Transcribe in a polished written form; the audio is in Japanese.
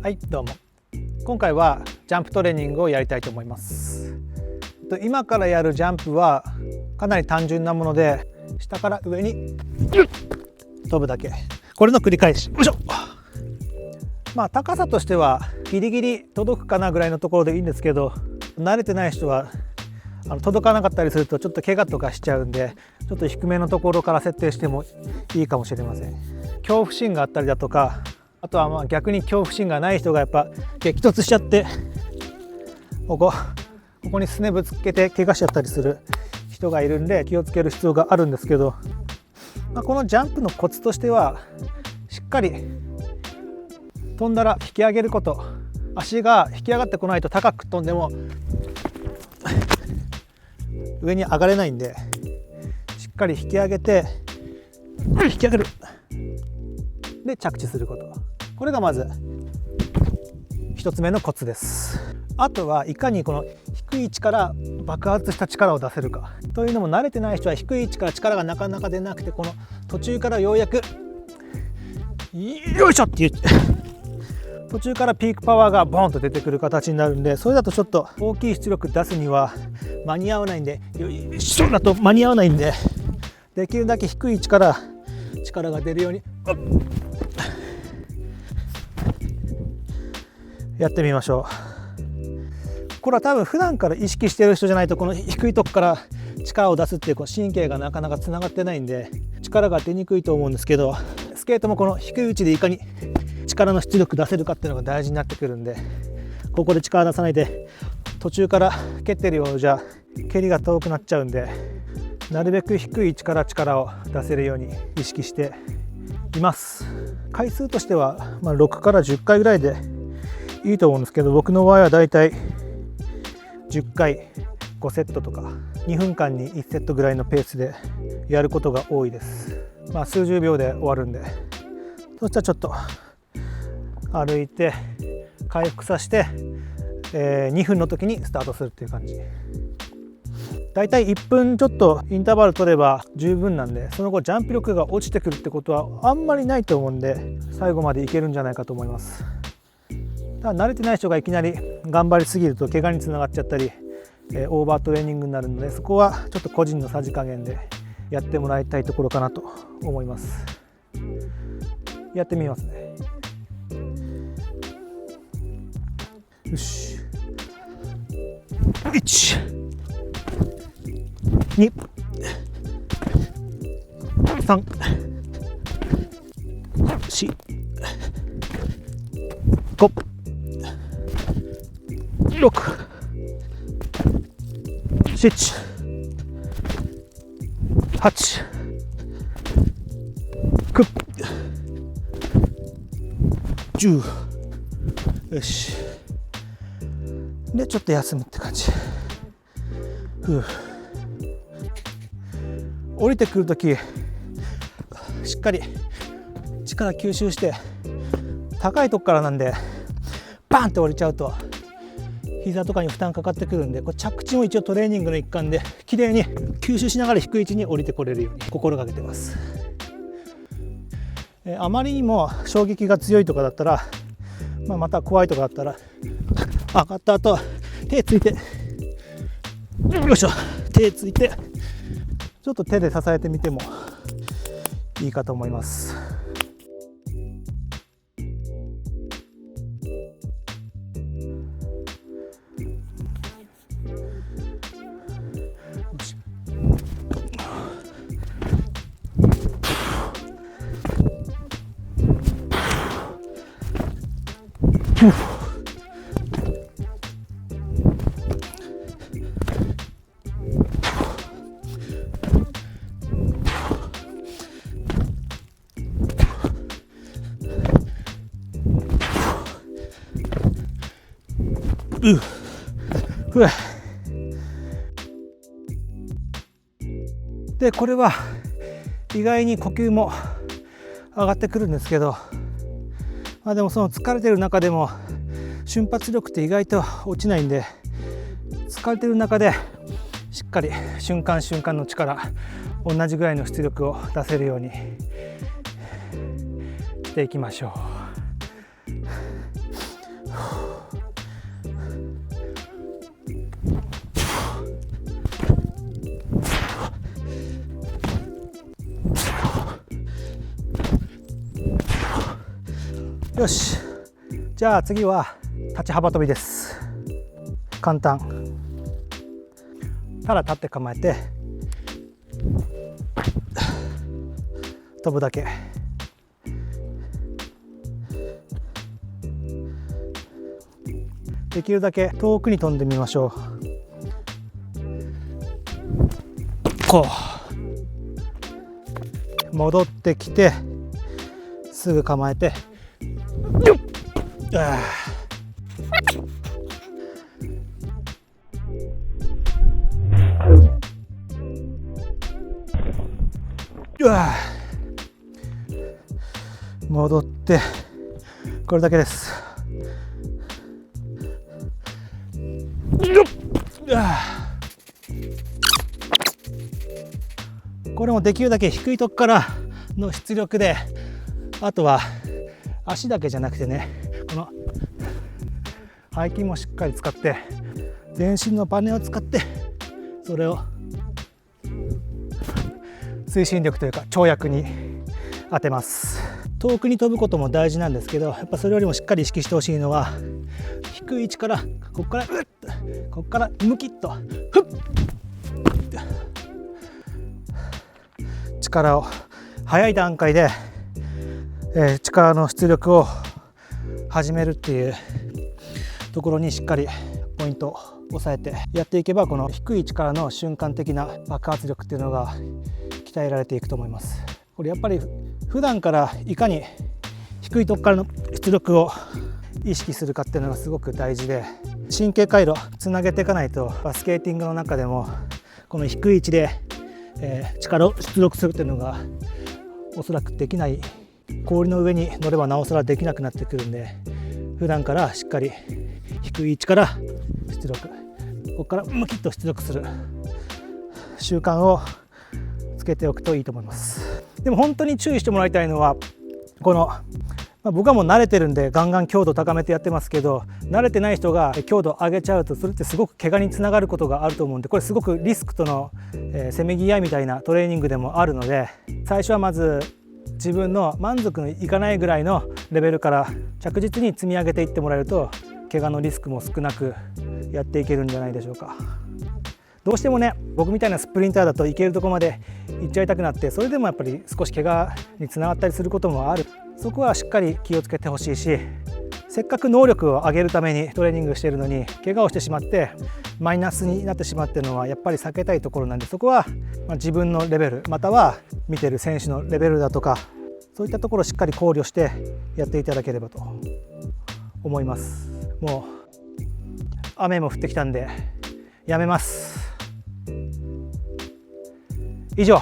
はい、どうも。今回はジャンプトレーニングをやりたいと思います。今からやるジャンプはかなり単純なもので、下から上に飛ぶだけ、これの繰り返し。よいしょ。高さとしてはギリギリ届くかなぐらいのところでいいんですけど、慣れてない人は届かなかったりするとちょっと怪我とかしちゃうんで、ちょっと低めのところから設定してもいいかもしれません。恐怖心があったりだとか、あとは逆に恐怖心がない人がやっぱ激突しちゃってここにすねぶつけて怪我しちゃったりする人がいるんで、気をつける必要があるんですけど、このジャンプのコツとしては、しっかり飛んだら引き上げること。足が引き上がってこないと高く飛んでも上に上がれないんで、しっかり引き上げて引き上げるで着地すること、これがまず一つ目のコツです。あとはいかにこの低い位置から爆発した力を出せるかというのも、慣れてない人は低い位置から力がなかなか出なくて、この途中からようやくよいしょっていう途中からピークパワーがボーンと出てくる形になるんで、それだとちょっと大きい出力出すには間に合わないんで、よいしょだと間に合わないんで、できるだけ低い位置から力が出るようにやってみましょう。これは多分普段から意識している人じゃないと、この低いとこから力を出すっていう神経がなかなかつながってないんで力が出にくいと思うんですけど、スケートもこの低い位置でいかに力の出力出せるかっていうのが大事になってくるんで、ここで力出さないで途中から蹴ってるようじゃ蹴りが遠くなっちゃうんで、なるべく低い位置から力を出せるように意識しています。回数としては6から10回ぐらいでいいと思うんですけど、僕の場合はだいたい10回5セットとか2分間に1セットぐらいのペースでやることが多いです。数十秒で終わるんで、そしたらちょっと歩いて回復させて、2分の時にスタートするっていう感じ。だいたい1分ちょっとインターバル取れば十分なんで、その後ジャンプ力が落ちてくるってことはあんまりないと思うんで、最後までいけるんじゃないかと思います。ただ慣れてない人がいきなり頑張りすぎると怪我につながっちゃったり、オーバートレーニングになるので、そこはちょっと個人のさじ加減でやってもらいたいところかなと思います。やってみますね。よし、1、2、3、4、5、6、7、8、9、10。よし。でちょっと休むって感じ。降りてくるときしっかり力吸収して、高いとこからなんでバンって降りちゃうと膝とかに負担かかってくるんで、これ着地も一応トレーニングの一環で綺麗に吸収しながら低い位置に降りてこれるように心がけてます。あまりにも衝撃が強いとかだったら、また怖いとかだったら上がった後手ついて、よいしょ、手ついてちょっと手で支えてみてもいいかと思います。でこれは意外に呼吸も上がってくるんですけど、でもその疲れてる中でも瞬発力って意外と落ちないんで、疲れてる中でしっかり瞬間瞬間の力、同じぐらいの出力を出せるようにしていきましょう。よし、じゃあ次は立ち幅跳びです。簡単。ただ立って構えて飛ぶだけ。できるだけ遠くに飛んでみましょう。こう戻ってきてすぐ構えて、よっ、戻ってこれだけです。これもできるだけ低いとこからの出力で、あとは足だけじゃなくてね、この背筋もしっかり使って全身のバネを使ってそれを推進力というか跳躍に当てます。遠くに飛ぶことも大事なんですけど、やっぱそれよりもしっかり意識してほしいのは、低い位置からここからここからムキッとフッ、力を早い段階で、力の出力を始めるっていうところにしっかりポイントを押さえてやっていけば、この低い力の瞬間的な爆発力っていうのが鍛えられていくと思います。これやっぱり普段からいかに低いとこからの出力を意識するかっていうのがすごく大事で、神経回路つなげていかないとスケーティングの中でもこの低い位置で、力を出力するっていうのがおそらくできない。氷の上に乗ればなおさらできなくなってくるんで、普段からしっかり低い位置から出力、ここからムキッと出力する習慣をつけておくといいと思います。でも本当に注意してもらいたいのは、この僕はもう慣れてるんでガンガン強度高めてやってますけど、慣れてない人が強度上げちゃうとそれってすごく怪我につながることがあると思うんで、これすごくリスクとの、せめぎ合いみたいなトレーニングでもあるので、最初はまず自分の満足のいかないぐらいのレベルから着実に積み上げていってもらえると、怪我のリスクも少なくやっていけるんじゃないでしょうか。どうしてもね、僕みたいなスプリンターだといけるところまで行っちゃいたくなって、それでもやっぱり少し怪我につながったりすることもある。そこはしっかり気をつけてほしいし、せっかく能力を上げるためにトレーニングしているのに怪我をしてしまってマイナスになってしまっているのはやっぱり避けたいところなんで、そこは自分のレベル、または見てる選手のレベルだとか、そういったところをしっかり考慮してやっていただければと思います。もう雨も降ってきたんでやめます。以上。